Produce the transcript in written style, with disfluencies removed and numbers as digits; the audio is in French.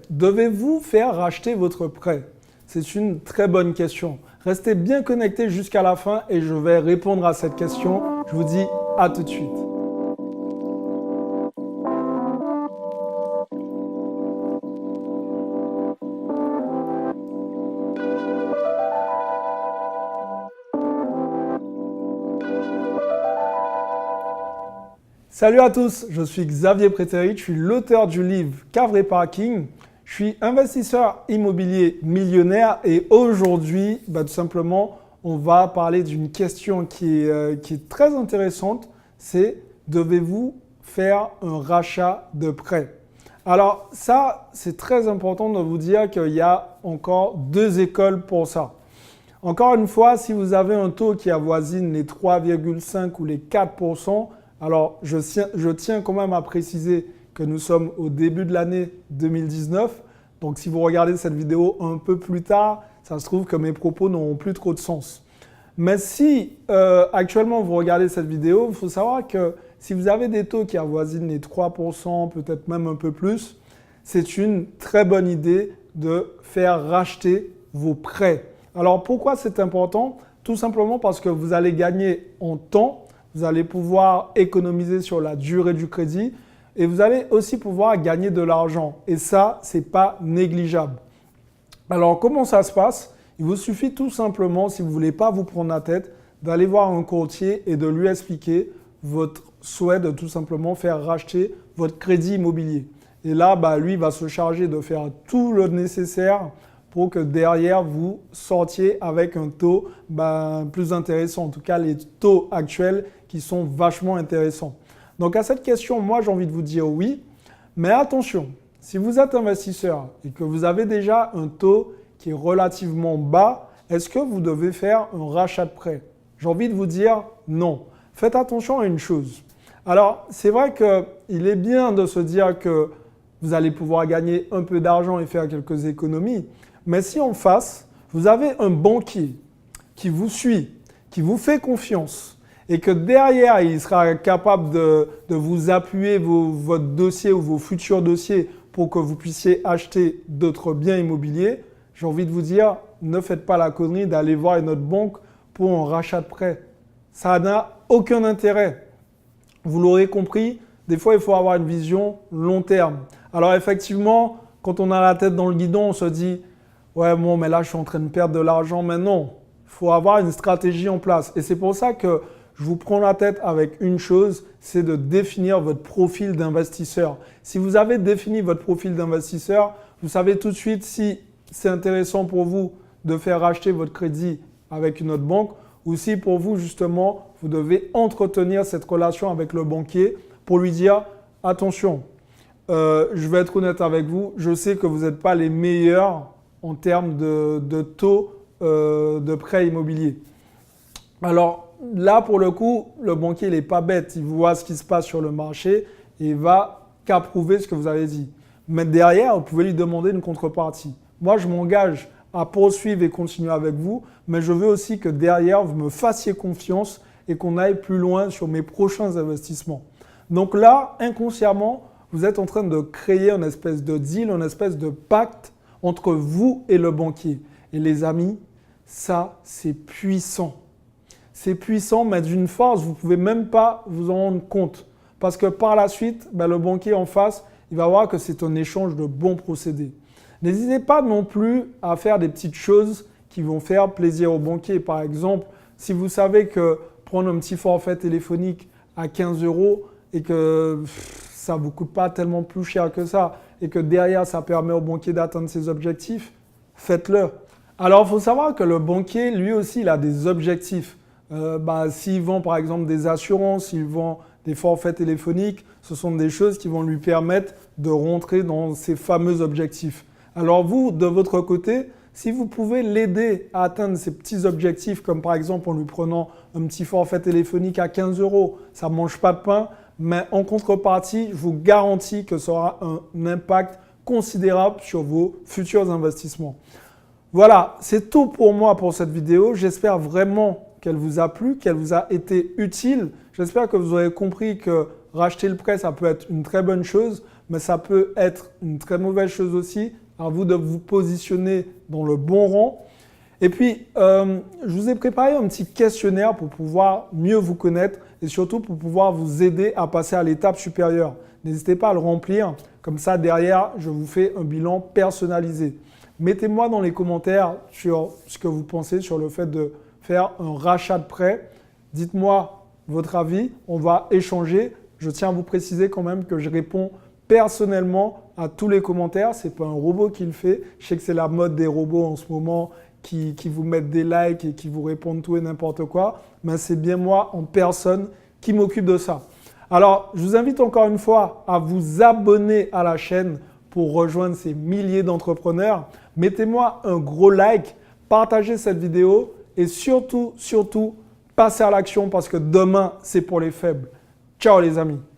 devez-vous faire racheter votre prêt? C'est une très bonne question. Restez bien connectés jusqu'à la fin et je vais répondre à cette question. Je vous dis à tout de suite. Salut à tous, je suis Xavier Prétérit, je suis l'auteur du livre Cave Parking. Je suis investisseur immobilier millionnaire et aujourd'hui, tout simplement, on va parler d'une question qui est très intéressante. C'est devez-vous faire un rachat de prêt? Alors ça, c'est très important de vous dire qu'il y a encore deux écoles pour ça. Encore une fois, si vous avez un taux qui avoisine les 3,5 ou les 4%, alors je tiens quand même à préciser que nous sommes au début de l'année 2019. Donc si vous regardez cette vidéo un peu plus tard, ça se trouve que mes propos n'auront plus trop de sens. Mais si actuellement vous regardez cette vidéo, il faut savoir que si vous avez des taux qui avoisinent les 3%, peut-être même un peu plus, c'est une très bonne idée de faire racheter vos prêts. Alors pourquoi c'est important? Tout simplement parce que vous allez gagner en temps. Vous allez pouvoir économiser sur la durée du crédit et vous allez aussi pouvoir gagner de l'argent. Et ça, ce n'est pas négligeable. Alors, comment ça se passe? Il vous suffit tout simplement, si vous ne voulez pas vous prendre la tête, d'aller voir un courtier et de lui expliquer votre souhait de tout simplement faire racheter votre crédit immobilier. Et là, lui va se charger de faire tout le nécessaire pour que derrière, vous sortiez avec un taux plus intéressant. En tout cas, les taux actuels qui sont vachement intéressants. Donc, à cette question, moi, j'ai envie de vous dire oui. Mais attention, si vous êtes investisseur et que vous avez déjà un taux qui est relativement bas, est-ce que vous devez faire un rachat de prêt? J'ai envie de vous dire non. Faites attention à une chose. Alors, c'est vrai qu'il est bien de se dire que vous allez pouvoir gagner un peu d'argent et faire quelques économies. Mais si en face, vous avez un banquier qui vous suit, qui vous fait confiance et que derrière, il sera capable de vous appuyer votre dossier ou vos futurs dossiers pour que vous puissiez acheter d'autres biens immobiliers, j'ai envie de vous dire, ne faites pas la connerie d'aller voir une autre banque pour un rachat de prêt. Ça n'a aucun intérêt. Vous l'aurez compris, des fois, il faut avoir une vision long terme. Alors effectivement, quand on a la tête dans le guidon, on se dit « Ouais, bon, mais là, je suis en train de perdre de l'argent. » Mais non, il faut avoir une stratégie en place. Et c'est pour ça que je vous prends la tête avec une chose, c'est de définir votre profil d'investisseur. Si vous avez défini votre profil d'investisseur, vous savez tout de suite si c'est intéressant pour vous de faire racheter votre crédit avec une autre banque ou si pour vous, justement, vous devez entretenir cette relation avec le banquier pour lui dire « Attention, je vais être honnête avec vous, je sais que vous n'êtes pas les meilleurs en termes de taux de prêt immobilier. » Alors là, pour le coup, le banquier, il n'est pas bête. Il voit ce qui se passe sur le marché et il va qu'approuver ce que vous avez dit. Mais derrière, vous pouvez lui demander une contrepartie. Moi, je m'engage à poursuivre et continuer avec vous, mais je veux aussi que derrière, vous me fassiez confiance et qu'on aille plus loin sur mes prochains investissements. Donc là, inconsciemment, vous êtes en train de créer une espèce de deal, une espèce de pacte entre vous et le banquier. Et les amis, ça, c'est puissant. C'est puissant, mais d'une force, vous ne pouvez même pas vous en rendre compte. Parce que par la suite, le banquier en face, il va voir que c'est un échange de bons procédés. N'hésitez pas non plus à faire des petites choses qui vont faire plaisir au banquier. Par exemple, si vous savez que prendre un petit forfait téléphonique à 15 € et que ça ne vous coûte pas tellement plus cher que ça et que derrière, ça permet au banquier d'atteindre ses objectifs, faites-le. Alors, il faut savoir que le banquier, lui aussi, il a des objectifs. S'il vend par exemple des assurances, s'il vend des forfaits téléphoniques, ce sont des choses qui vont lui permettre de rentrer dans ses fameux objectifs. Alors vous, de votre côté, si vous pouvez l'aider à atteindre ces petits objectifs, comme par exemple en lui prenant un petit forfait téléphonique à 15 €, ça ne mange pas de pain, mais en contrepartie, je vous garantis que ça aura un impact considérable sur vos futurs investissements. Voilà, c'est tout pour moi pour cette vidéo. J'espère vraiment qu'elle vous a plu, qu'elle vous a été utile. J'espère que vous aurez compris que racheter le prêt, ça peut être une très bonne chose. mais ça peut être une très mauvaise chose aussi. À vous de vous positionner dans le bon rang. Et puis, je vous ai préparé un petit questionnaire pour pouvoir mieux vous connaître et surtout pour pouvoir vous aider à passer à l'étape supérieure. N'hésitez pas à le remplir. Comme ça, derrière, je vous fais un bilan personnalisé. Mettez-moi dans les commentaires sur ce que vous pensez sur le fait de faire un rachat de prêt. Dites-moi votre avis. On va échanger. Je tiens à vous préciser quand même que je réponds personnellement à tous les commentaires. Ce n'est pas un robot qui le fait. Je sais que c'est la mode des robots en ce moment qui vous mettent des likes et qui vous répondent tout et n'importe quoi. Mais c'est bien moi en personne qui m'occupe de ça. Alors, je vous invite encore une fois à vous abonner à la chaîne pour rejoindre ces milliers d'entrepreneurs. Mettez-moi un gros like, partagez cette vidéo et surtout, passez à l'action parce que demain, c'est pour les faibles. Ciao les amis!